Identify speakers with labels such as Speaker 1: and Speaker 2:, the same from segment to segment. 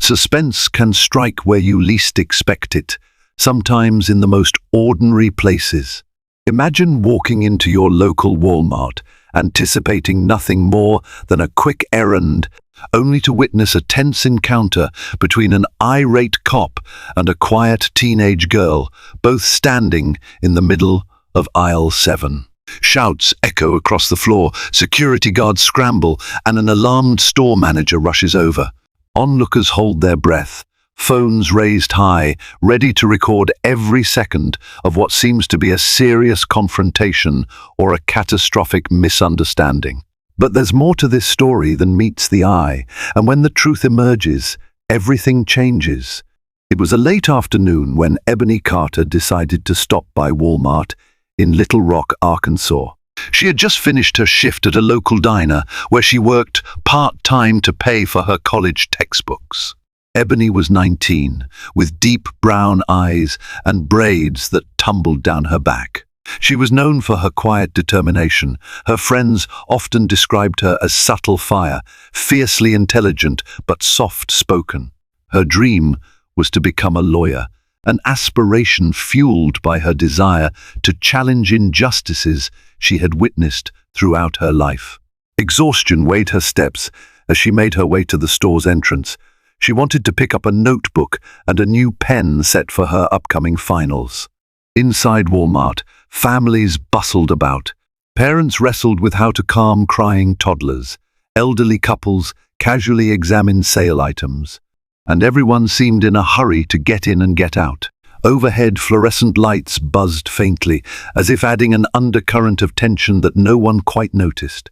Speaker 1: Suspense can strike where you least expect it, sometimes in the most ordinary places. Imagine walking into your local Walmart, anticipating nothing more than a quick errand, only to witness a tense encounter between an irate cop and a quiet teenage girl, both standing in the middle of aisle 7. Shouts echo across the floor, security guards scramble, and an alarmed store manager rushes over. Onlookers hold their breath, phones raised high, ready to record every second of what seems to be a serious confrontation or a catastrophic misunderstanding. But there's more to this story than meets the eye, and when the truth emerges, everything changes. It was a late afternoon when Ebony Carter decided to stop by Walmart in Little Rock, Arkansas. She had just finished her shift at a local diner where she worked part-time to pay for her college textbooks. Ebony was 19, with deep brown eyes and braids that tumbled down her back. She was known for her quiet determination. Her friends often described her as subtle fire, fiercely intelligent but soft-spoken. Her dream was to become a lawyer, an aspiration fueled by her desire to challenge injustices she had witnessed throughout her life. Exhaustion weighed her steps as she made her way to the store's entrance. She wanted to pick up a notebook and a new pen set for her upcoming finals. Inside Walmart, families bustled about. Parents wrestled with how to calm crying toddlers. Elderly couples casually examined sale items. And everyone seemed in a hurry to get in and get out. Overhead, fluorescent lights buzzed faintly, as if adding an undercurrent of tension that no one quite noticed.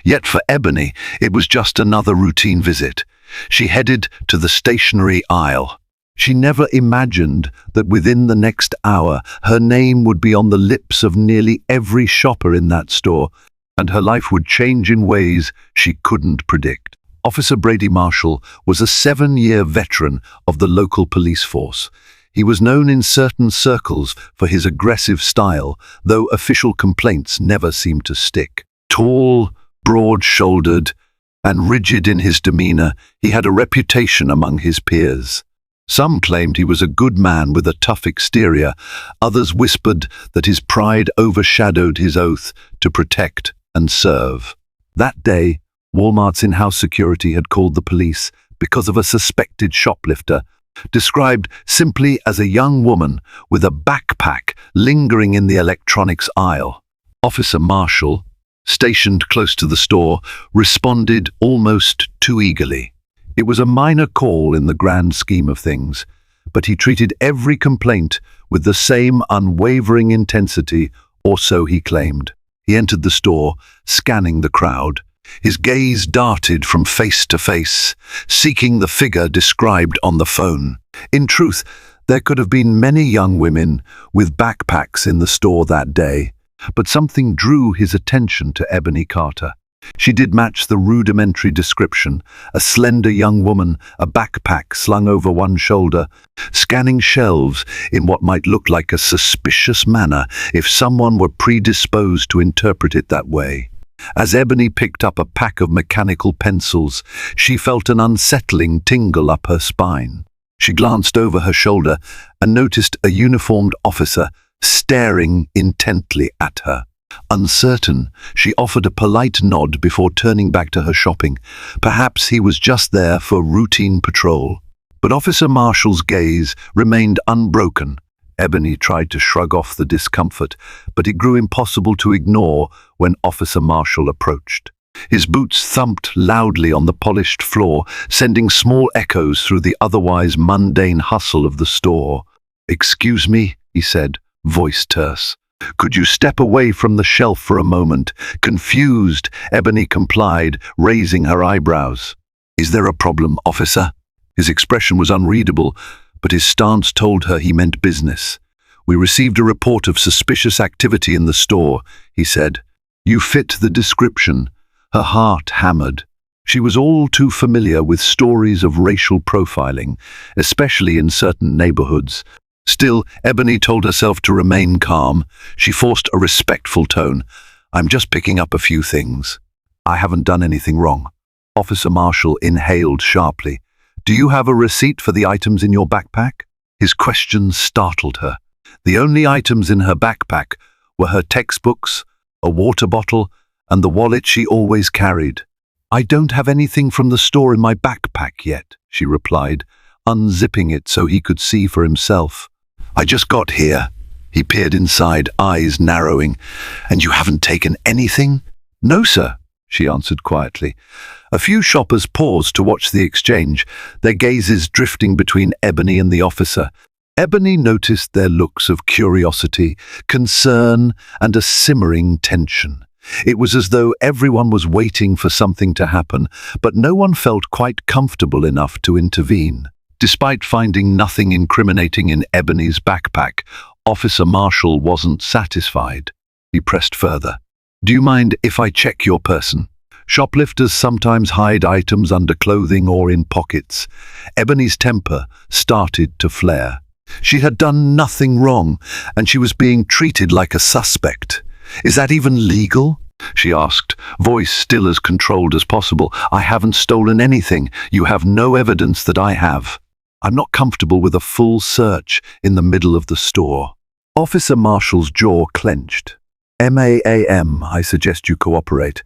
Speaker 1: Yet for Ebony, it was just another routine visit. She headed to the stationery aisle. She never imagined that within the next hour, her name would be on the lips of nearly every shopper in that store, and her life would change in ways she couldn't predict. Officer Brady Marshall was a 7-year veteran of the local police force. He was known in certain circles for his aggressive style, though official complaints never seemed to stick. Tall, broad-shouldered, and rigid in his demeanor, he had a reputation among his peers. Some claimed he was a good man with a tough exterior. Others whispered that his pride overshadowed his oath to protect and serve. That day, Walmart's in-house security had called the police because of a suspected shoplifter, described simply as a young woman with a backpack lingering in the electronics aisle. Officer Marshall, stationed close to the store, responded almost too eagerly. It was a minor call in the grand scheme of things, but he treated every complaint with the same unwavering intensity, or so he claimed. He entered the store, scanning the crowd. His gaze darted from face to face, seeking the figure described on the phone. In truth, there could have been many young women with backpacks in the store that day, but something drew his attention to Ebony Carter. She did match the rudimentary description, a slender young woman, a backpack slung over one shoulder, scanning shelves in what might look like a suspicious manner if someone were predisposed to interpret it that way. As Ebony picked up a pack of mechanical pencils, she felt an unsettling tingle up her spine. She glanced over her shoulder and noticed a uniformed officer staring intently at her. Uncertain, she offered a polite nod before turning back to her shopping. Perhaps he was just there for routine patrol. But Officer Marshall's gaze remained unbroken. Ebony tried to shrug off the discomfort, but it grew impossible to ignore when Officer Marshall approached. His boots thumped loudly on the polished floor, sending small echoes through the otherwise mundane hustle of the store. "Excuse me," he said, voice terse. "Could you step away from the shelf for a moment?" Confused, Ebony complied, raising her eyebrows. "Is there a problem, officer?" His expression was unreadable, but his stance told her he meant business. "We received a report of suspicious activity in the store," he said. "You fit the description." Her heart hammered. She was all too familiar with stories of racial profiling, especially in certain neighborhoods. Still, Ebony told herself to remain calm. She forced a respectful tone. "I'm just picking up a few things. I haven't done anything wrong." Officer Marshall inhaled sharply. Do you have a receipt for the items in your backpack? His question startled her. The only items in her backpack were her textbooks, a water bottle, and the wallet she always carried. I don't have anything from the store in my backpack yet, she replied, unzipping it so he could see for himself. I just got here. He peered inside, eyes narrowing. And you haven't taken anything? No, sir, she answered quietly. A few shoppers paused to watch the exchange, their gazes drifting between Ebony and the officer. Ebony noticed their looks of curiosity, concern, and a simmering tension. It was as though everyone was waiting for something to happen, but no one felt quite comfortable enough to intervene. Despite finding nothing incriminating in Ebony's backpack, Officer Marshall wasn't satisfied. He pressed further. Do you mind if I check your person? Shoplifters sometimes hide items under clothing or in pockets. Ebony's temper started to flare. She had done nothing wrong, and she was being treated like a suspect. Is that even legal? She asked, voice still as controlled as possible. I haven't stolen anything. You have no evidence that I have. I'm not comfortable with a full search in the middle of the store. Officer Marshall's jaw clenched. MAAM, I suggest you cooperate.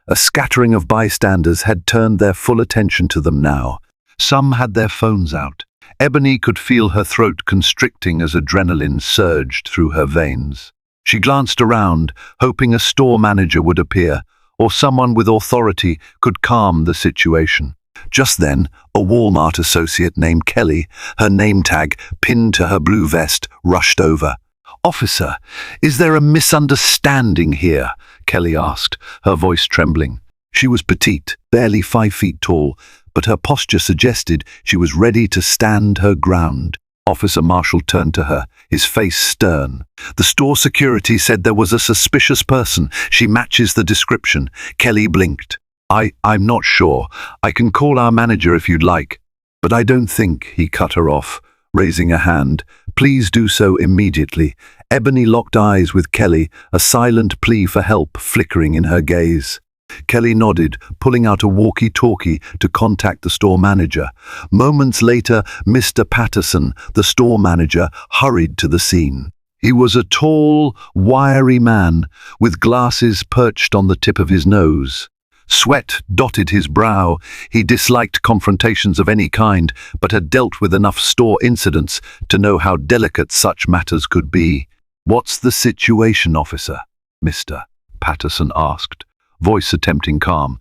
Speaker 1: A scattering of bystanders had turned their full attention to them now. Some had their phones out. Ebony could feel her throat constricting as adrenaline surged through her veins. She glanced around, hoping a store manager would appear, or someone with authority could calm the situation. Just then, a Walmart associate named Kelly, her name tag pinned to her blue vest, rushed over. Officer, is there a misunderstanding here? Kelly asked, her voice trembling. She was petite, barely 5 feet tall, but her posture suggested she was ready to stand her ground. Officer Marshall turned to her, his face stern. The store security said there was a suspicious person. She matches the description. Kelly blinked. I'm not sure. I can call our manager if you'd like. But I don't think, he cut her off, raising a hand. Please do so immediately. Ebony locked eyes with Kelly, a silent plea for help flickering in her gaze. Kelly nodded, pulling out a walkie-talkie to contact the store manager. Moments later, Mr. Patterson, the store manager, hurried to the scene. He was a tall, wiry man, with glasses perched on the tip of his nose. Sweat dotted his brow. He disliked confrontations of any kind, but had dealt with enough store incidents to know how delicate such matters could be. What's the situation, officer? Mr. Patterson asked, voice attempting calm.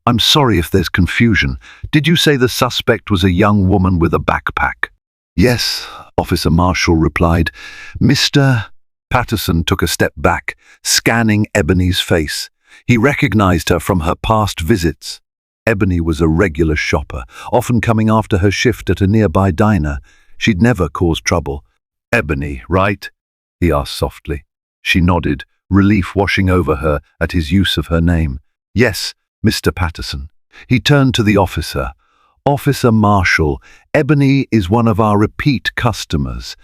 Speaker 1: I'm sorry if there's confusion. Did you say the suspect was a young woman with a backpack? Yes, Officer Marshall replied. Mr. Patterson took a step back, scanning Ebony's face. He recognized her from her past visits. Ebony was a regular shopper, often coming after her shift at a nearby diner. She'd never caused trouble. Ebony, right? He asked softly. She nodded, relief washing over her at his use of her name. Yes, Mr. Patterson. He turned to the officer. Officer Marshall, Ebony is one of our repeat customers.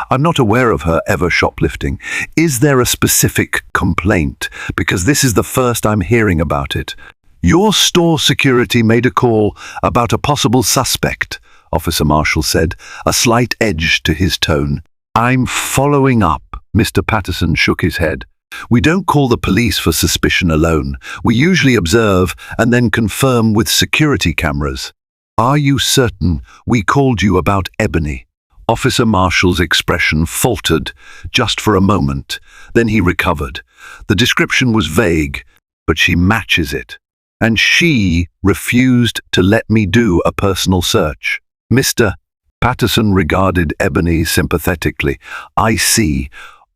Speaker 1: I'm not aware of her ever shoplifting. Is there a specific complaint? Because this is the first I'm hearing about it. Your store security made a call about a possible suspect, Officer Marshall said, a slight edge to his tone. I'm following up, Mr. Patterson shook his head. We don't call the police for suspicion alone. We usually observe and then confirm with security cameras. Are you certain we called you about Ebony? Officer Marshall's expression faltered just for a moment. Then he recovered. The description was vague, but she matches it. And she refused to let me do a personal search. Mr. Patterson regarded Ebony sympathetically. I see.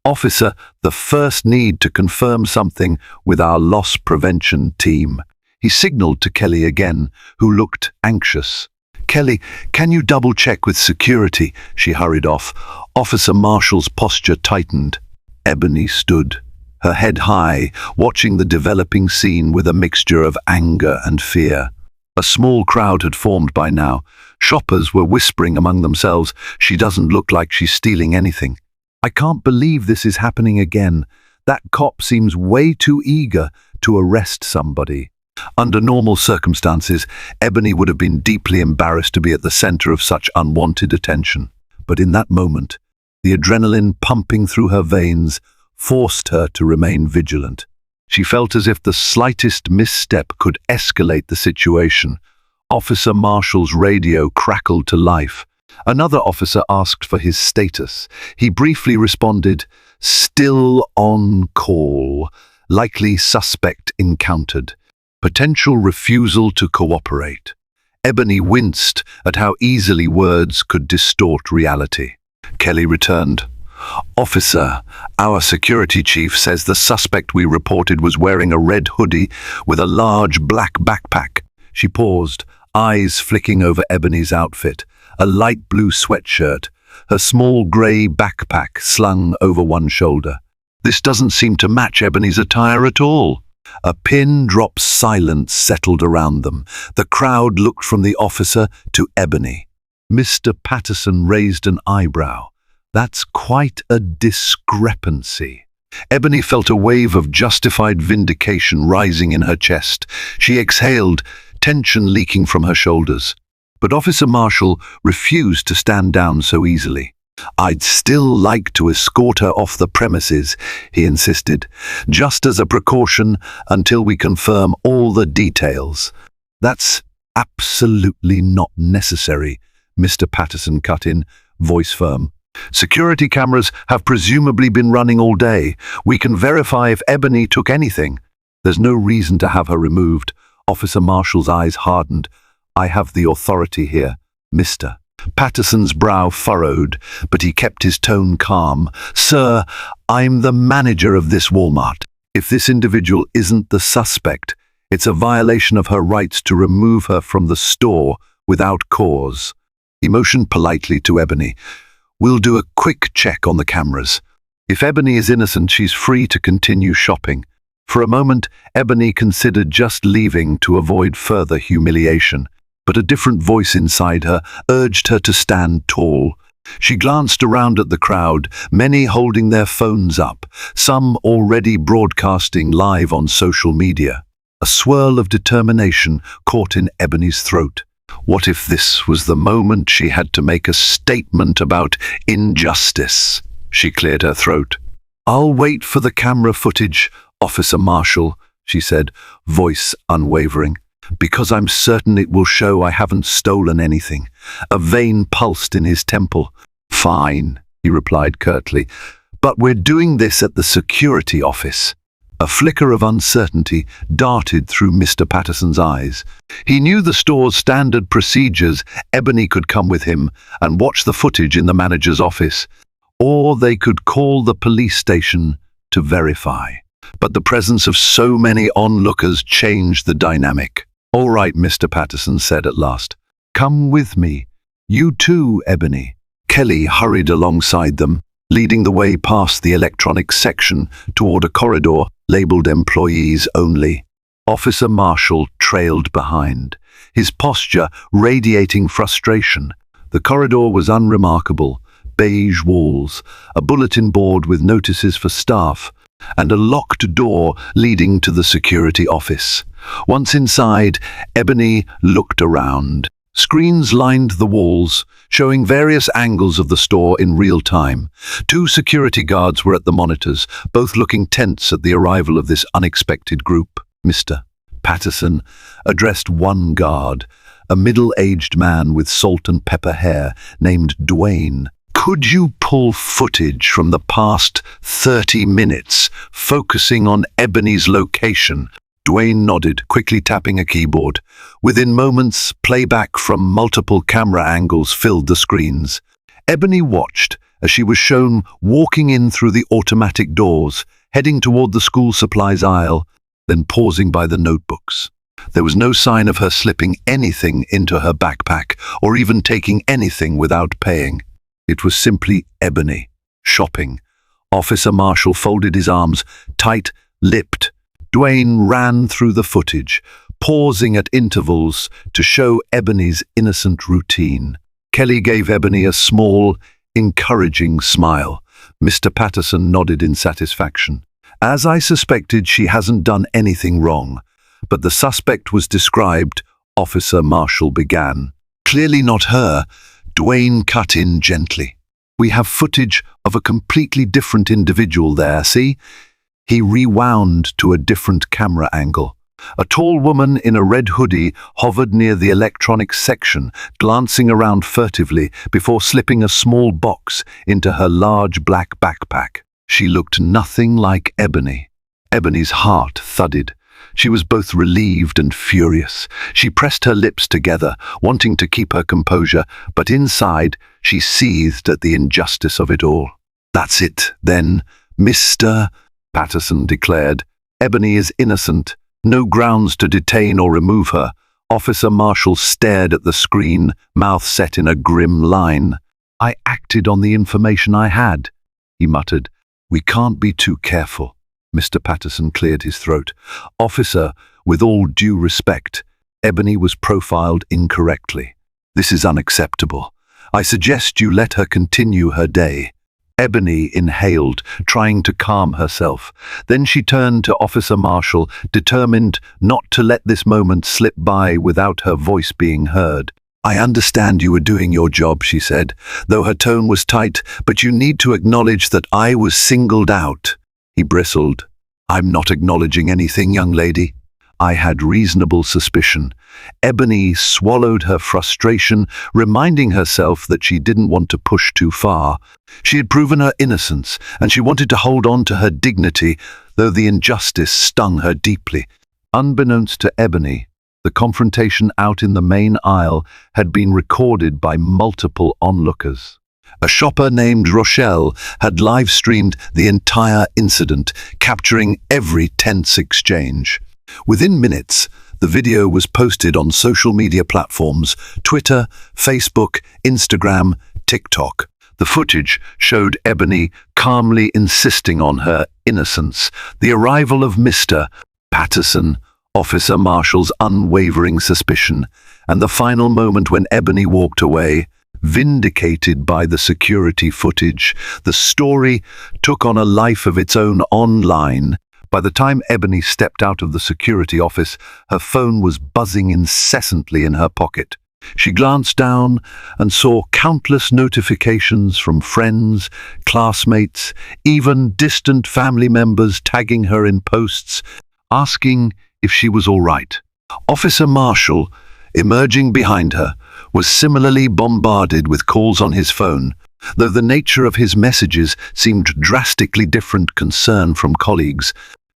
Speaker 1: Officer, the first need to confirm something with our loss prevention team. He signaled to Kelly again, who looked anxious. Kelly, can you double-check with security? She hurried off. Officer Marshall's posture tightened. Ebony stood, her head high, watching the developing scene with a mixture of anger and fear. A small crowd had formed by now. Shoppers were whispering among themselves, she doesn't look like she's stealing anything. I can't believe this is happening again. That cop seems way too eager to arrest somebody. Under normal circumstances, Ebony would have been deeply embarrassed to be at the center of such unwanted attention. But in that moment, the adrenaline pumping through her veins forced her to remain vigilant. She felt as if the slightest misstep could escalate the situation. Officer Marshall's radio crackled to life. Another officer asked for his status. He briefly responded, "Still on call. Likely suspect encountered. Potential refusal to cooperate." Ebony winced at how easily words could distort reality. Kelly returned. "Officer, our security chief says the suspect we reported was wearing a red hoodie with a large black backpack." She paused, eyes flicking over Ebony's outfit, a light blue sweatshirt, her small grey backpack slung over one shoulder. "This doesn't seem to match Ebony's attire at all." A pin-drop silence settled around them. The crowd looked from the officer to Ebony. Mr. Patterson raised an eyebrow. "That's quite a discrepancy." Ebony felt a wave of justified vindication rising in her chest. She exhaled, tension leaking from her shoulders. But Officer Marshall refused to stand down so easily. "I'd still like to escort her off the premises," he insisted, "just as a precaution until we confirm all the details." "That's absolutely not necessary," Mr. Patterson cut in, voice firm. "Security cameras have presumably been running all day. We can verify if Ebony took anything. There's no reason to have her removed." Officer Marshall's eyes hardened. "I have the authority here, Mr." Patterson's brow furrowed, but he kept his tone calm. "Sir, I'm the manager of this Walmart. If this individual isn't the suspect, it's a violation of her rights to remove her from the store without cause." He motioned politely to Ebony. "We'll do a quick check on the cameras. If Ebony is innocent, she's free to continue shopping." For a moment, Ebony considered just leaving to avoid further humiliation. But a different voice inside her urged her to stand tall. She glanced around at the crowd, many holding their phones up, some already broadcasting live on social media. A swirl of determination caught in Ebony's throat. What if this was the moment she had to make a statement about injustice? She cleared her throat. "I'll wait for the camera footage, Officer Marshall," she said, voice unwavering, "because I'm certain it will show I haven't stolen anything." A vein pulsed in his temple. "Fine," he replied curtly, "but we're doing this at the security office." A flicker of uncertainty darted through Mr. Patterson's eyes. He knew the store's standard procedures. Ebony could come with him and watch the footage in the manager's office, or they could call the police station to verify. But the presence of so many onlookers changed the dynamic. "All right," Mr. Patterson said at last. "Come with me. You too, Ebony." Kelly hurried alongside them, leading the way past the electronics section toward a corridor labeled employees only. Officer Marshall trailed behind, his posture radiating frustration. The corridor was unremarkable: beige walls, a bulletin board with notices for staff, and a locked door leading to the security office. Once inside, Ebony looked around. Screens lined the walls, showing various angles of the store in real time. 2 security guards were at the monitors, both looking tense at the arrival of this unexpected group. Mr. Patterson addressed one guard, a middle-aged man with salt and pepper hair named Dwayne. "Could you pull footage from the past 30 minutes, focusing on Ebony's location?" Dwayne nodded, quickly tapping a keyboard. Within moments, playback from multiple camera angles filled the screens. Ebony watched as she was shown walking in through the automatic doors, heading toward the school supplies aisle, then pausing by the notebooks. There was no sign of her slipping anything into her backpack or even taking anything without paying. It was simply Ebony, shopping. Officer Marshall folded his arms, tight-lipped. Dwayne ran through the footage, pausing at intervals to show Ebony's innocent routine. Kelly gave Ebony a small, encouraging smile. Mr. Patterson nodded in satisfaction. "As I suspected, she hasn't done anything wrong. but the suspect was described, Officer Marshall began. Clearly not her, Dwayne cut in gently. We have footage of a completely different individual there, see? He rewound to a different camera angle. A tall woman in a red hoodie hovered near the electronics section, glancing around furtively before slipping a small box into her large black backpack. She looked nothing like Ebony. Ebony's heart thudded. She was both relieved and furious. She pressed her lips together, wanting to keep her composure, but inside she seethed at the injustice of it all. "That's it, then, Mr. Patterson declared. "Ebony is innocent. No grounds to detain or remove her." Officer Marshall stared at the screen, mouth set in a grim line. "I acted on the information I had," he muttered. "We can't be too careful." Mr. Patterson cleared his throat. "Officer, with all due respect, Ebony was profiled incorrectly. This is unacceptable. I suggest you let her continue her day." Ebony inhaled, trying to calm herself. Then she turned to Officer Marshall, determined not to let this moment slip by without her voice being heard. "I understand you were doing your job," she said, though her tone was tight, "but you need to acknowledge that I was singled out." He bristled. "I'm not acknowledging anything, young lady. I had reasonable suspicion." Ebony swallowed her frustration, reminding herself that she didn't want to push too far. She had proven her innocence, and she wanted to hold on to her dignity, though the injustice stung her deeply. Unbeknownst to Ebony, the confrontation out in the main aisle had been recorded by multiple onlookers. A shopper named Rochelle had live-streamed the entire incident, capturing every tense exchange. Within minutes, the video was posted on social media platforms: Twitter, Facebook, Instagram, TikTok. The footage showed Ebony calmly insisting on her innocence, the arrival of Mr. Patterson, Officer Marshall's unwavering suspicion, and the final moment when Ebony walked away. Vindicated by the security footage, the story took on a life of its own online. By the time Ebony stepped out of the security office, her phone was buzzing incessantly in her pocket. She glanced down and saw countless notifications from friends, classmates, even distant family members tagging her in posts, asking if she was all right. Officer Marshall, emerging behind her, was similarly bombarded with calls on his phone, though the nature of his messages seemed drastically different: concern from colleagues,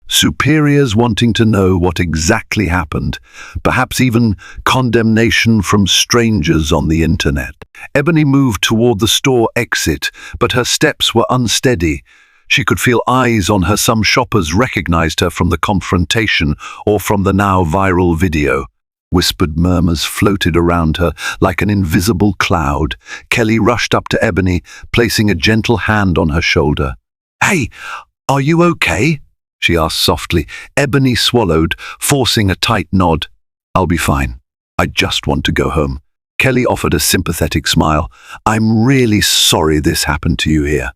Speaker 1: superiors wanting to know what exactly happened, perhaps even condemnation from strangers on the internet. Ebony moved toward the store exit, but her steps were unsteady. She could feel eyes on her. Some shoppers recognized her from the confrontation or from the now viral video. Whispered murmurs floated around her like an invisible cloud. Kelly rushed up to Ebony, placing a gentle hand on her shoulder. "Hey, are you okay?" she asked softly. Ebony swallowed, forcing a tight nod. "I'll be fine. I just want to go home." Kelly offered a sympathetic smile. "I'm really sorry this happened to you here.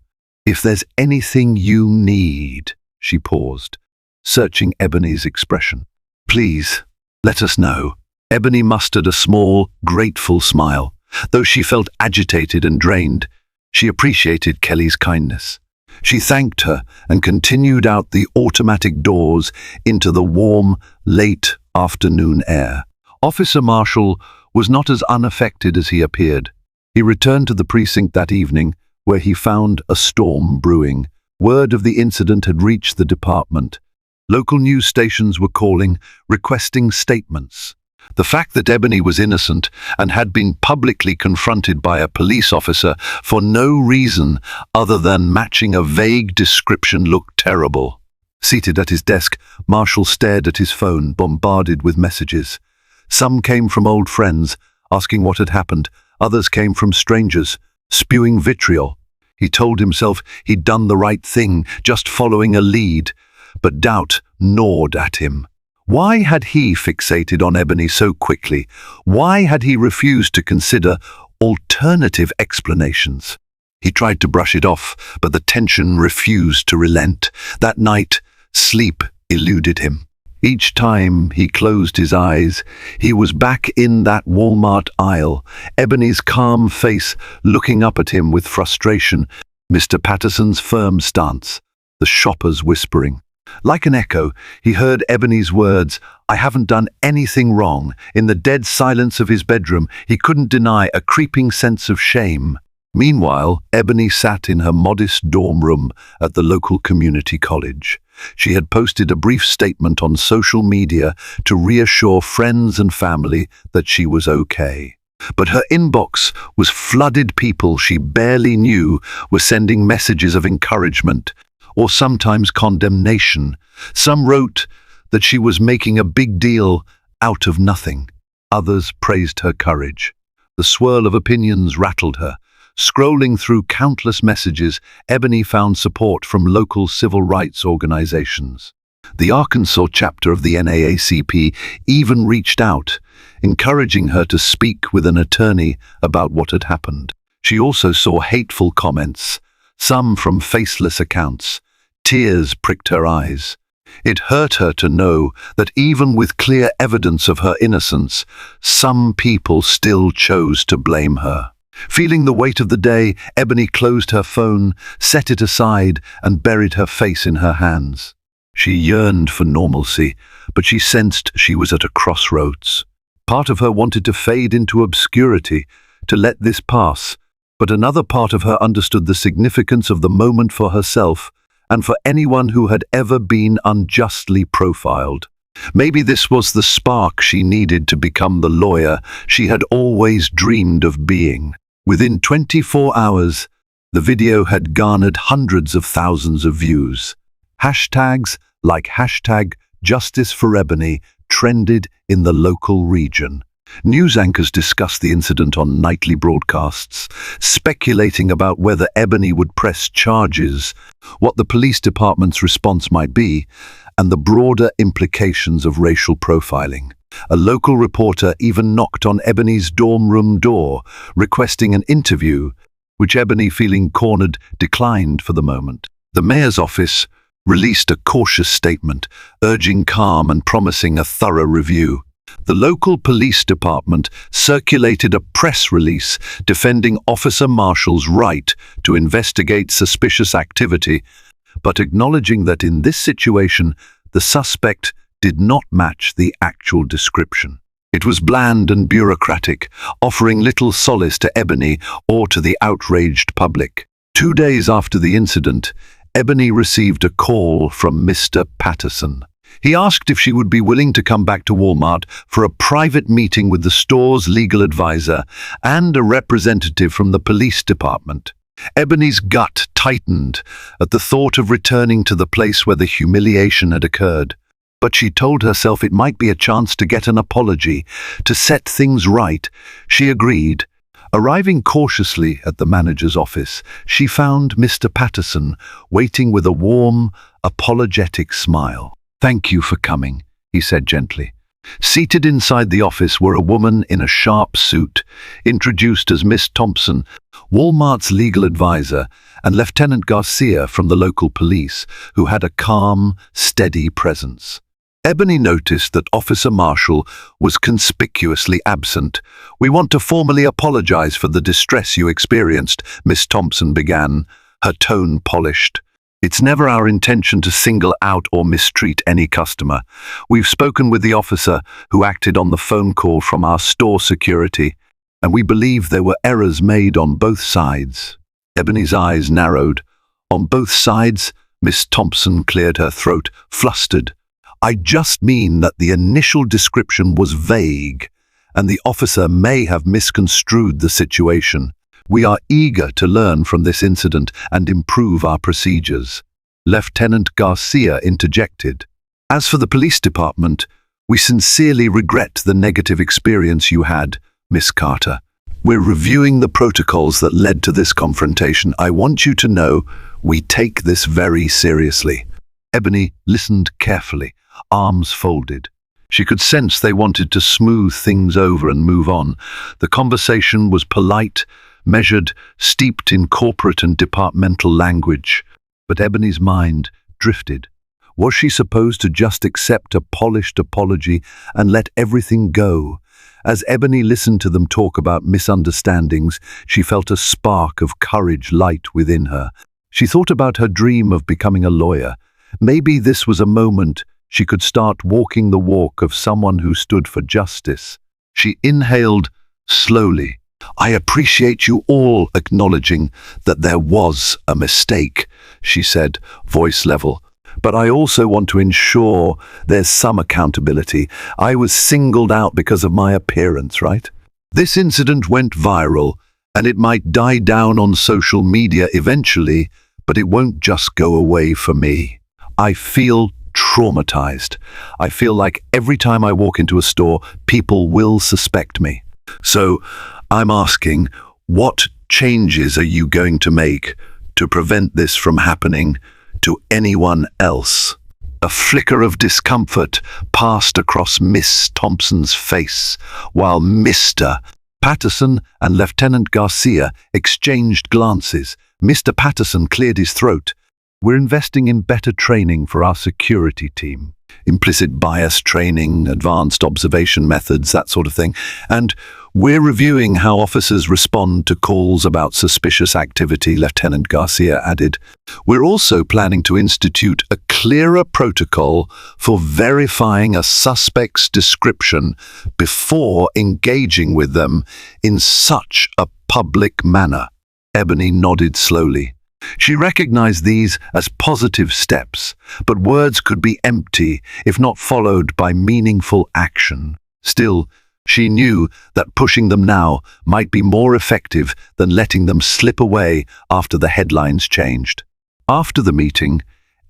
Speaker 1: If there's anything you need," she paused, searching Ebony's expression. "Please, let us know." Ebony mustered a small, grateful smile. Though she felt agitated and drained, she appreciated Kelly's kindness. She thanked her and continued out the automatic doors into the warm, late afternoon air. Officer Marshall was not as unaffected as he appeared. He returned to the precinct that evening, where he found a storm brewing. Word of the incident had reached the department. Local news stations were calling, requesting statements. The fact that Ebony was innocent and had been publicly confronted by a police officer for no reason other than matching a vague description looked terrible. Seated at his desk, Marshall stared at his phone, bombarded with messages. Some came from old friends, asking what had happened. Others came from strangers, spewing vitriol. He told himself he'd done the right thing, just following a lead, but doubt gnawed at him. Why had he fixated on Ebony so quickly? Why had he refused to consider alternative explanations? He tried to brush it off, but the tension refused to relent. That night, sleep eluded him. Each time he closed his eyes, he was back in that Walmart aisle, Ebony's calm face looking up at him with frustration, Mr. Patterson's firm stance, the shoppers whispering. Like an echo, he heard Ebony's words, "I haven't done anything wrong." In the dead silence of his bedroom, he couldn't deny a creeping sense of shame. Meanwhile, Ebony sat in her modest dorm room at the local community college. She had posted a brief statement on social media to reassure friends and family that she was okay. But her inbox was flooded. People she barely knew were sending messages of encouragement, or sometimes condemnation. Some wrote that she was making a big deal out of nothing. Others praised her courage. The swirl of opinions rattled her. Scrolling through countless messages, Ebony found support from local civil rights organizations. The Arkansas chapter of the NAACP even reached out, encouraging her to speak with an attorney about what had happened. She also saw hateful comments, some from faceless accounts. Tears pricked her eyes. It hurt her to know that even with clear evidence of her innocence, some people still chose to blame her. Feeling the weight of the day, Ebony closed her phone, set it aside, and buried her face in her hands. She yearned for normalcy, but she sensed she was at a crossroads. Part of her wanted to fade into obscurity, to let this pass, but another part of her understood the significance of the moment for herself and for anyone who had ever been unjustly profiled. Maybe this was the spark she needed to become the lawyer she had always dreamed of being. Within 24 hours, the video had garnered hundreds of thousands of views. Hashtags like #JusticeForEbony trended in the local region. News anchors discussed the incident on nightly broadcasts, speculating about whether Ebony would press charges, what the police department's response might be, and the broader implications of racial profiling. A local reporter even knocked on Ebony's dorm room door, requesting an interview, which Ebony, feeling cornered, declined for the moment. The mayor's office released a cautious statement, urging calm and promising a thorough review. The local police department circulated a press release defending Officer Marshall's right to investigate suspicious activity, but acknowledging that in this situation, the suspect did not match the actual description. It was bland and bureaucratic, offering little solace to Ebony or to the outraged public. 2 days after the incident, Ebony received a call from Mr. Patterson. He asked if she would be willing to come back to Walmart for a private meeting with the store's legal advisor and a representative from the police department. Ebony's gut tightened at the thought of returning to the place where the humiliation had occurred. But she told herself it might be a chance to get an apology, to set things right. She agreed. Arriving cautiously at the manager's office, she found Mr. Patterson waiting with a warm, apologetic smile. "Thank you for coming," he said gently. Seated inside the office were a woman in a sharp suit, introduced as Miss Thompson, Walmart's legal advisor, and Lieutenant Garcia from the local police, who had a calm, steady presence. Ebony noticed that Officer Marshall was conspicuously absent. "We want to formally apologize for the distress you experienced," Miss Thompson began, her tone polished. "It's never our intention to single out or mistreat any customer. We've spoken with the officer who acted on the phone call from our store security, and we believe there were errors made on both sides." Ebony's eyes narrowed. "On both sides?" Miss Thompson cleared her throat, flustered. "I just mean that the initial description was vague, and the officer may have misconstrued the situation. We are eager to learn from this incident and improve our procedures." Lieutenant Garcia interjected. "As for the police department, we sincerely regret the negative experience you had, Miss Carter. We're reviewing the protocols that led to this confrontation. I want you to know we take this very seriously." Ebony listened carefully, arms folded. She could sense they wanted to smooth things over and move on. The conversation was polite, measured, steeped in corporate and departmental language. But Ebony's mind drifted. Was she supposed to just accept a polished apology and let everything go? As Ebony listened to them talk about misunderstandings, she felt a spark of courage light within her. She thought about her dream of becoming a lawyer. Maybe this was a moment she could start walking the walk of someone who stood for justice. She inhaled slowly. "I appreciate you all acknowledging that there was a mistake," she said, voice level. "But I also want to ensure there's some accountability. I was singled out because of my appearance, right? This incident went viral, and it might die down on social media eventually, but it won't just go away for me. I feel traumatized. I feel like every time I walk into a store, people will suspect me. So I'm asking, what changes are you going to make to prevent this from happening to anyone else?" A flicker of discomfort passed across Miss Thompson's face, while Mr. Patterson and Lieutenant Garcia exchanged glances. Mr. Patterson cleared his throat. "We're investing in better training for our security team. Implicit bias training, advanced observation methods, that sort of thing. And we're reviewing how officers respond to calls about suspicious activity," Lieutenant Garcia added. "We're also planning to institute a clearer protocol for verifying a suspect's description before engaging with them in such a public manner." Ebony nodded slowly. She recognized these as positive steps, but words could be empty if not followed by meaningful action. Still, she knew that pushing them now might be more effective than letting them slip away after the headlines changed. After the meeting,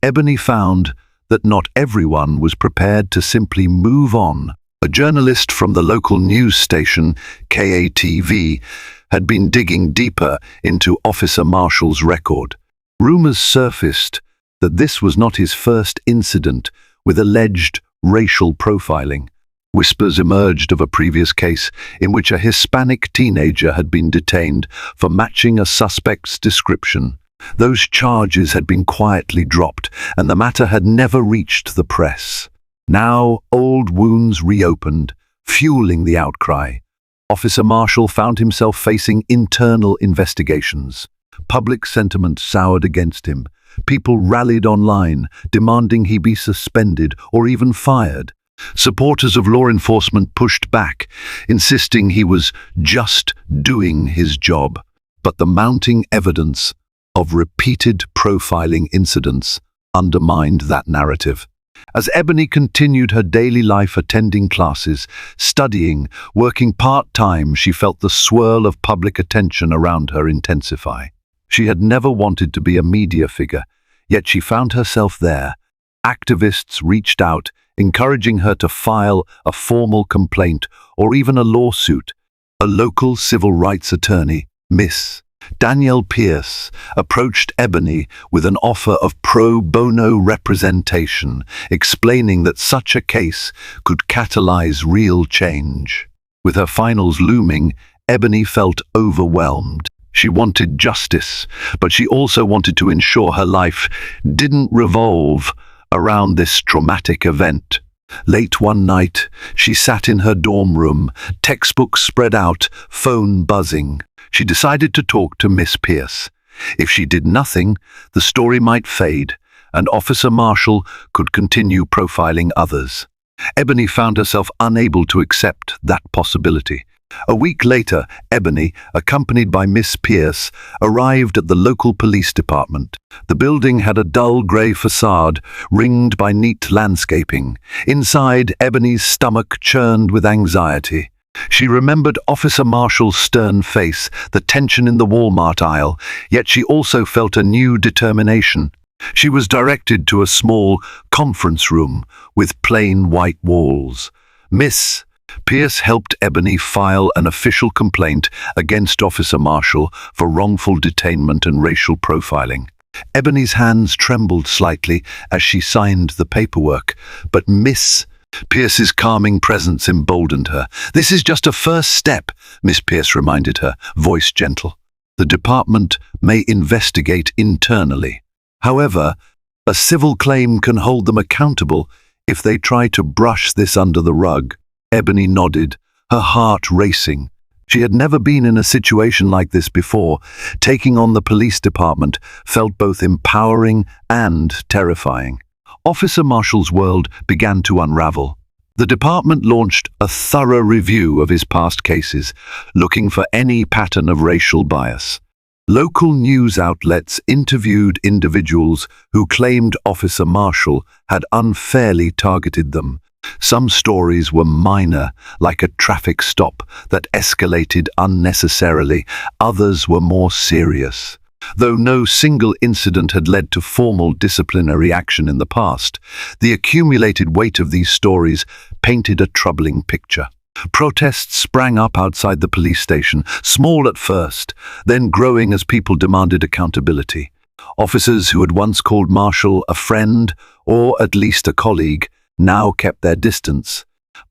Speaker 1: Ebony found that not everyone was prepared to simply move on. A journalist from the local news station, KATV, had been digging deeper into Officer Marshall's record. Rumors surfaced that this was not his first incident with alleged racial profiling. Whispers emerged of a previous case in which a Hispanic teenager had been detained for matching a suspect's description. Those charges had been quietly dropped, and the matter had never reached the press. Now old wounds reopened, fueling the outcry. Officer Marshall found himself facing internal investigations. Public sentiment soured against him. People rallied online, demanding he be suspended or even fired. Supporters of law enforcement pushed back, insisting he was just doing his job. But the mounting evidence of repeated profiling incidents undermined that narrative. As Ebony continued her daily life attending classes, studying, working part-time, she felt the swirl of public attention around her intensify. She had never wanted to be a media figure, yet she found herself there. Activists reached out, encouraging her to file a formal complaint or even a lawsuit. A local civil rights attorney, Miss Danielle Pierce, approached Ebony with an offer of pro bono representation, explaining that such a case could catalyze real change. With her finals looming, Ebony felt overwhelmed. She wanted justice, but she also wanted to ensure her life didn't revolve around this traumatic event. Late one night, she sat in her dorm room, textbooks spread out, phone buzzing. She decided to talk to Miss Pierce. If she did nothing, the story might fade, and Officer Marshall could continue profiling others. Ebony found herself unable to accept that possibility. A week later, Ebony, accompanied by Miss Pierce, arrived at the local police department. The building had a dull grey facade, ringed by neat landscaping. Inside, Ebony's stomach churned with anxiety. She remembered Officer Marshall's stern face, the tension in the Walmart aisle, yet she also felt a new determination. She was directed to a small conference room with plain white walls. Miss Pierce helped Ebony file an official complaint against Officer Marshall for wrongful detainment and racial profiling. Ebony's hands trembled slightly as she signed the paperwork, but Miss Pierce's calming presence emboldened her. "This is just a first step," Miss Pierce reminded her, voice gentle. "The department may investigate internally. However, A civil claim can hold them accountable if they try to brush this under the rug. Ebony nodded, her heart racing. She had never been in a situation like this before. Taking on the police department felt both empowering and terrifying. Officer Marshall's world began to unravel. The department launched a thorough review of his past cases, looking for any pattern of racial bias. Local news outlets interviewed individuals who claimed Officer Marshall had unfairly targeted them. Some stories were minor, like a traffic stop that escalated unnecessarily. Others were more serious. Though no single incident had led to formal disciplinary action in the past, the accumulated weight of these stories painted a troubling picture. Protests sprang up outside the police station, small at first, then growing as people demanded accountability. Officers who had once called Marshall a friend, or at least a colleague, now kept their distance,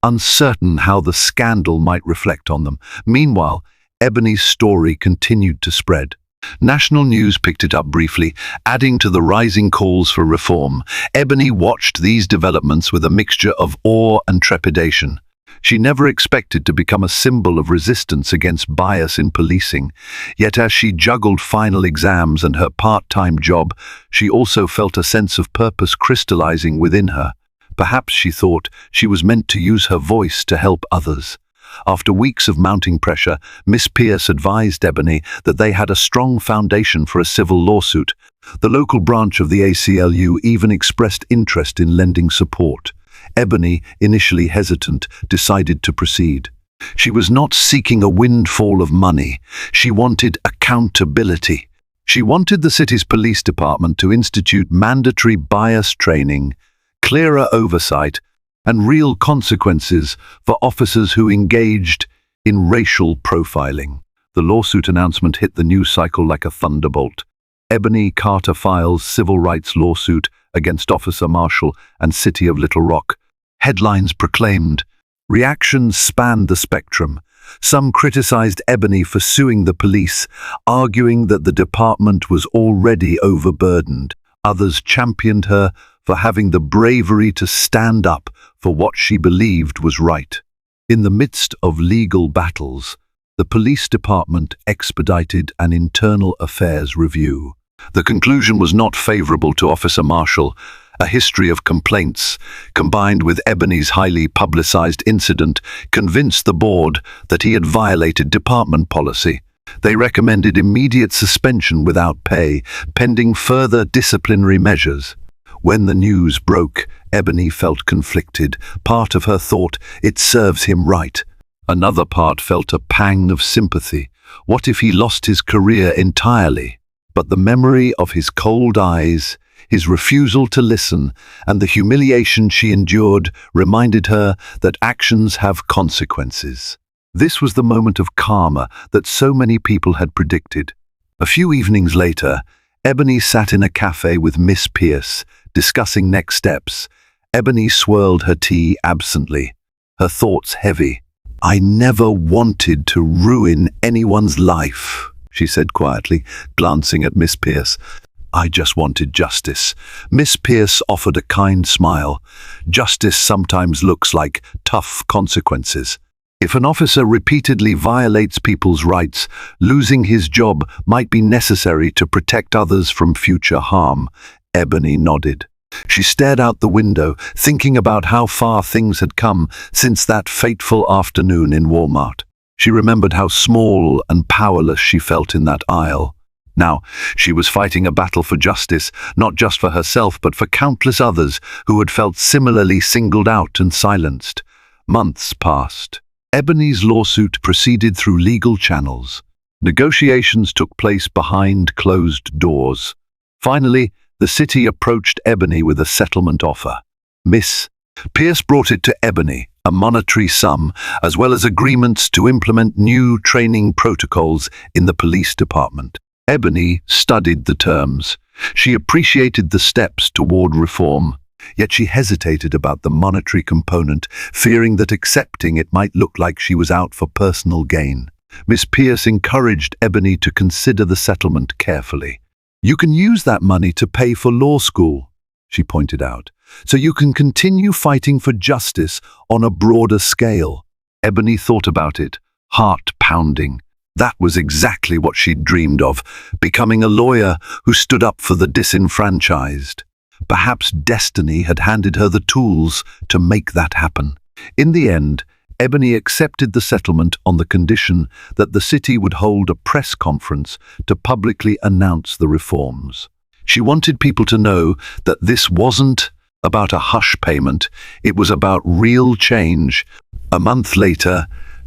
Speaker 1: uncertain how the scandal might reflect on them. Meanwhile, Ebony's story continued to spread. National news picked it up briefly, adding to the rising calls for reform. Ebony watched these developments with a mixture of awe and trepidation. She never expected to become a symbol of resistance against bias in policing, yet as she juggled final exams and her part-time job, she also felt a sense of purpose crystallizing within her. Perhaps, she thought, she was meant to use her voice to help others. After weeks of mounting pressure, Miss Pierce advised Ebony that they had a strong foundation for a civil lawsuit. The local branch of the ACLU even expressed interest in lending support. Ebony, initially hesitant, decided to proceed. She was not seeking a windfall of money. She wanted accountability. She wanted the city's police department to institute mandatory bias training, clearer oversight, and real consequences for officers who engaged in racial profiling. The lawsuit announcement hit the news cycle like a thunderbolt. Ebony Carter files civil rights lawsuit against Officer Marshall and City of Little Rock. Headlines proclaimed. Reactions spanned the spectrum. Some criticized Ebony for suing the police, arguing that the department was already overburdened. Others championed her for having the bravery to stand up for what she believed was right. In the midst of legal battles, the police department expedited an internal affairs review. The conclusion was not favorable to Officer Marshall. A history of complaints, combined with Ebony's highly publicized incident, convinced the board that he had violated department policy. They recommended immediate suspension without pay, pending further disciplinary measures. When the news broke, Ebony felt conflicted. Part of her thought, it serves him right. Another part felt a pang of sympathy. What if he lost his career entirely? But the memory of his cold eyes, his refusal to listen, and the humiliation she endured reminded her that actions have consequences. This was the moment of karma that so many people had predicted. A few evenings later, Ebony sat in a cafe with Miss Pierce, discussing next steps. Ebony swirled her tea absently, her thoughts heavy. "I never wanted to ruin anyone's life," she said quietly, glancing at Miss Pierce. "I just wanted justice." Miss Pierce offered a kind smile. Justice sometimes looks like tough consequences. If an officer repeatedly violates people's rights, losing his job might be necessary to protect others from future harm. Ebony nodded. She stared out the window, thinking about how far things had come since that fateful afternoon in Walmart. She remembered how small and powerless she felt in that aisle. Now, she was fighting a battle for justice, not just for herself, but for countless others who had felt similarly singled out and silenced. Months passed. Ebony's lawsuit proceeded through legal channels. Negotiations took place behind closed doors. Finally, the city approached Ebony with a settlement offer. Miss Pierce brought it to Ebony, a monetary sum, as well as agreements to implement new training protocols in the police department. Ebony studied the terms. She appreciated the steps toward reform, yet she hesitated about the monetary component, fearing that accepting it might look like she was out for personal gain. Miss Pierce encouraged Ebony to consider the settlement carefully. "You can use that money to pay for law school," she pointed out, so you can continue fighting for justice on a broader scale. Ebony thought about it, heart pounding. That was exactly what she'd dreamed of, becoming a lawyer who stood up for the disenfranchised. Perhaps destiny had handed her the tools to make that happen. In the end, Ebony accepted the settlement on the condition that the city would hold a press conference to publicly announce the reforms. She wanted people to know that this wasn't about a hush payment, it was about real change. A month later,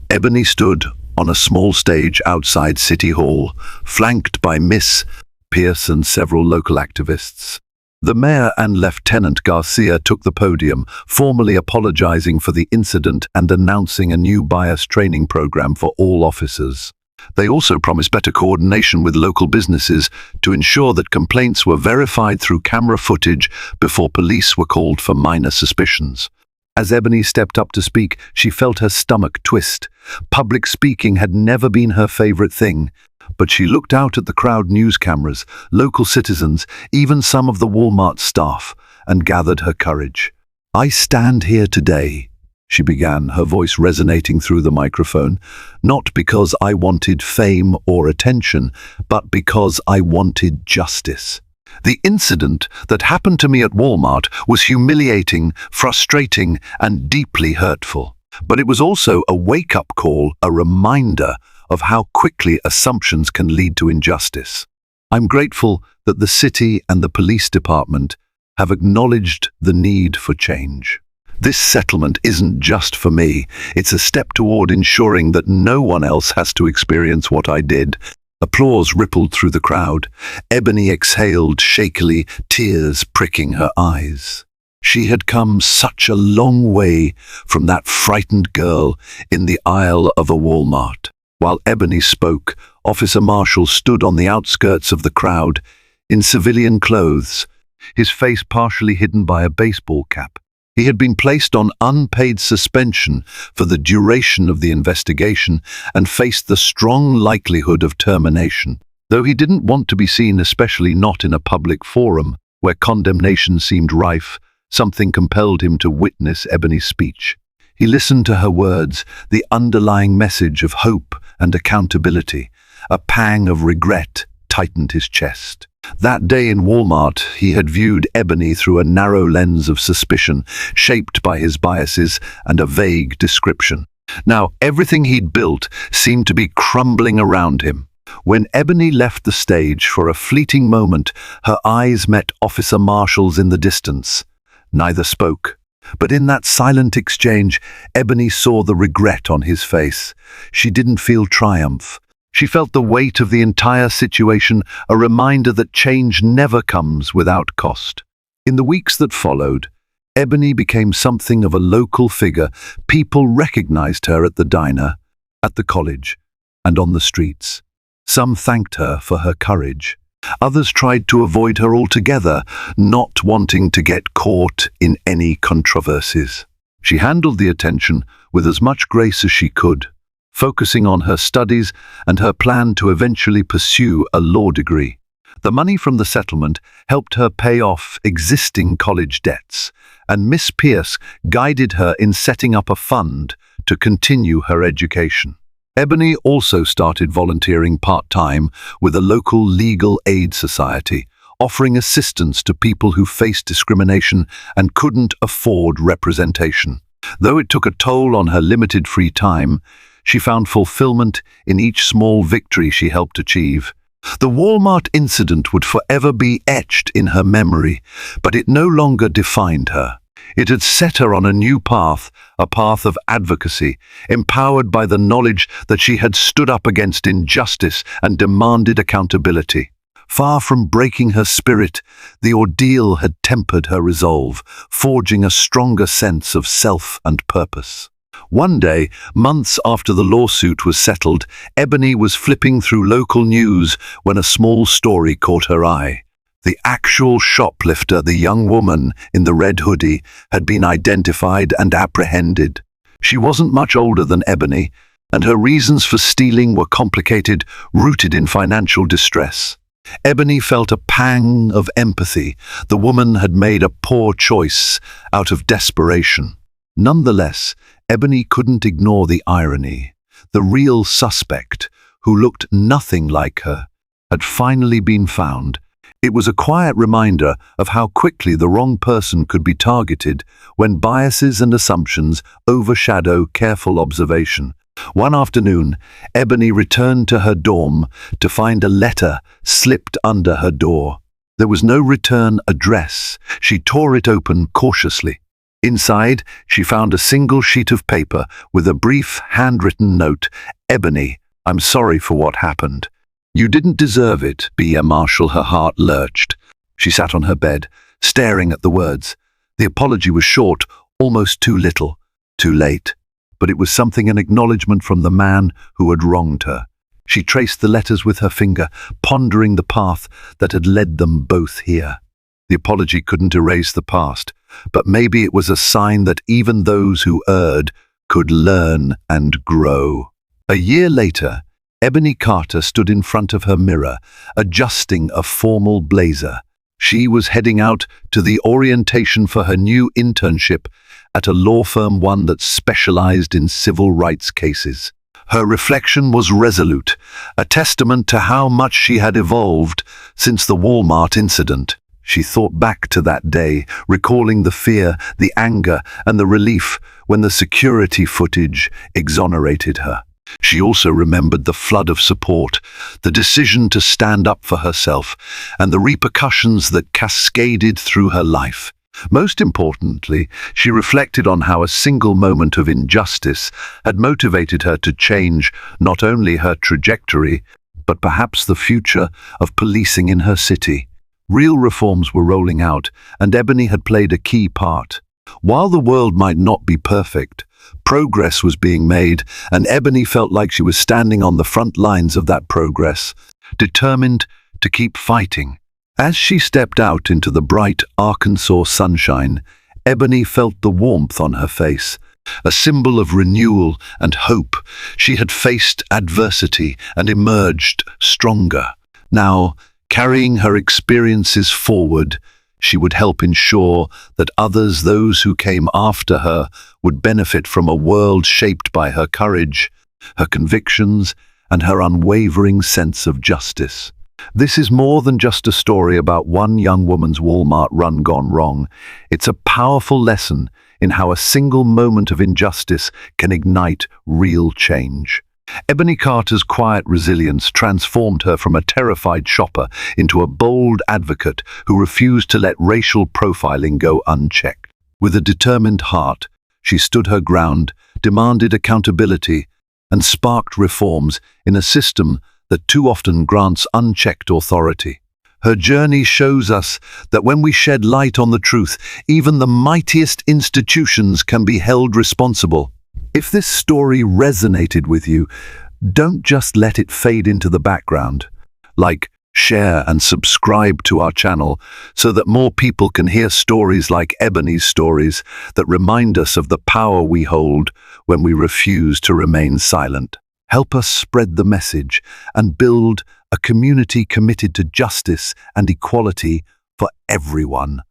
Speaker 1: Ebony stood on a small stage outside City Hall, flanked by Miss Pierce and several local activists. The mayor and Lieutenant Garcia took the podium, formally apologizing for the incident and announcing a new bias training program for all officers. They also promised better coordination with local businesses to ensure that complaints were verified through camera footage before police were called for minor suspicions. As Ebony stepped up to speak, she felt her stomach twist. Public speaking had never been her favorite thing, but she looked out at the crowd, news cameras, local citizens, even some of the Walmart staff, and gathered her courage. "I stand here today," she began, her voice resonating through the microphone, "not because I wanted fame or attention, but because I wanted justice. The incident that happened to me at Walmart was humiliating, frustrating, and deeply hurtful. But it was also a wake-up call, a reminder of how quickly assumptions can lead to injustice. I'm grateful that the city and the police department have acknowledged the need for change. This settlement isn't just for me. It's a step toward ensuring that no one else has to experience what I did." Applause rippled through the crowd. Ebony exhaled shakily, tears pricking her eyes. She had come such a long way from that frightened girl in the aisle of a Walmart. While Ebony spoke, Officer Marshall stood on the outskirts of the crowd, in civilian clothes, his face partially hidden by a baseball cap. He had been placed on unpaid suspension for the duration of the investigation and faced the strong likelihood of termination. Though he didn't want to be seen, especially not in a public forum where condemnation seemed rife, something compelled him to witness Ebony's speech. He listened to her words, the underlying message of hope and accountability. A pang of regret tightened his chest. That day in Walmart, he had viewed Ebony through a narrow lens of suspicion, shaped by his biases and a vague description. Now, everything he'd built seemed to be crumbling around him. When Ebony left the stage for a fleeting moment, her eyes met Officer Marshall's in the distance. Neither spoke. But in that silent exchange, Ebony saw the regret on his face. She didn't feel triumph. She felt the weight of the entire situation, a reminder that change never comes without cost. In the weeks that followed, Ebony became something of a local figure. People recognized her at the diner, at the college, and on the streets. Some thanked her for her courage. Others tried to avoid her altogether, not wanting to get caught in any controversies. She handled the attention with as much grace as she could, focusing on her studies and her plan to eventually pursue a law degree. The money from the settlement helped her pay off existing college debts, and Miss Pierce guided her in setting up a fund to continue her education. Ebony also started volunteering part-time with a local legal aid society, offering assistance to people who faced discrimination and couldn't afford representation. Though it took a toll on her limited free time, she found fulfillment in each small victory she helped achieve. The Walmart incident would forever be etched in her memory, but it no longer defined her. It had set her on a new path, a path of advocacy, empowered by the knowledge that she had stood up against injustice and demanded accountability. Far from breaking her spirit, the ordeal had tempered her resolve, forging a stronger sense of self and purpose. One day, months after the lawsuit was settled, Ebony was flipping through local news when a small story caught her eye. The actual shoplifter, the young woman in the red hoodie, had been identified and apprehended. She wasn't much older than Ebony, and her reasons for stealing were complicated, rooted in financial distress. Ebony felt a pang of empathy. The woman had made a poor choice out of desperation. Nonetheless, Ebony couldn't ignore the irony. The real suspect, who looked nothing like her, had finally been found. It was a quiet reminder of how quickly the wrong person could be targeted when biases and assumptions overshadow careful observation. One afternoon, Ebony returned to her dorm to find a letter slipped under her door. There was no return address. She tore it open cautiously. Inside, she found a single sheet of paper with a brief handwritten note. "Ebony, I'm sorry for what happened. You didn't deserve it, B.M. Marshall." Her heart lurched. She sat on her bed, staring at the words. The apology was short, almost too little, too late. But it was something, an acknowledgement from the man who had wronged her. She traced the letters with her finger, pondering the path that had led them both here. The apology couldn't erase the past, but maybe it was a sign that even those who erred could learn and grow. A year later, Ebony Carter stood in front of her mirror, adjusting a formal blazer. She was heading out to the orientation for her new internship at a law firm, one that specialized in civil rights cases. Her reflection was resolute, a testament to how much she had evolved since the Walmart incident. She thought back to that day, recalling the fear, the anger, and the relief when the security footage exonerated her. She also remembered the flood of support, the decision to stand up for herself, and the repercussions that cascaded through her life. Most importantly, she reflected on how a single moment of injustice had motivated her to change not only her trajectory, but perhaps the future of policing in her city. Real reforms were rolling out, and Ebony had played a key part. While the world might not be perfect, progress was being made, and Ebony felt like she was standing on the front lines of that progress, determined to keep fighting. As she stepped out into the bright Arkansas sunshine, Ebony felt the warmth on her face, a symbol of renewal and hope. She had faced adversity and emerged stronger. Now, carrying her experiences forward, she would help ensure that others, those who came after her, would benefit from a world shaped by her courage, her convictions, and her unwavering sense of justice. This is more than just a story about one young woman's Walmart run gone wrong. It's a powerful lesson in how a single moment of injustice can ignite real change. Ebony Carter's quiet resilience transformed her from a terrified shopper into a bold advocate who refused to let racial profiling go unchecked. With a determined heart, she stood her ground, demanded accountability, and sparked reforms in a system that too often grants unchecked authority. Her journey shows us that when we shed light on the truth, even the mightiest institutions can be held responsible. If this story resonated with you, don't just let it fade into the background. Like, share, and subscribe to our channel so that more people can hear stories like Ebony's stories that remind us of the power we hold when we refuse to remain silent. Help us spread the message and build a community committed to justice and equality for everyone.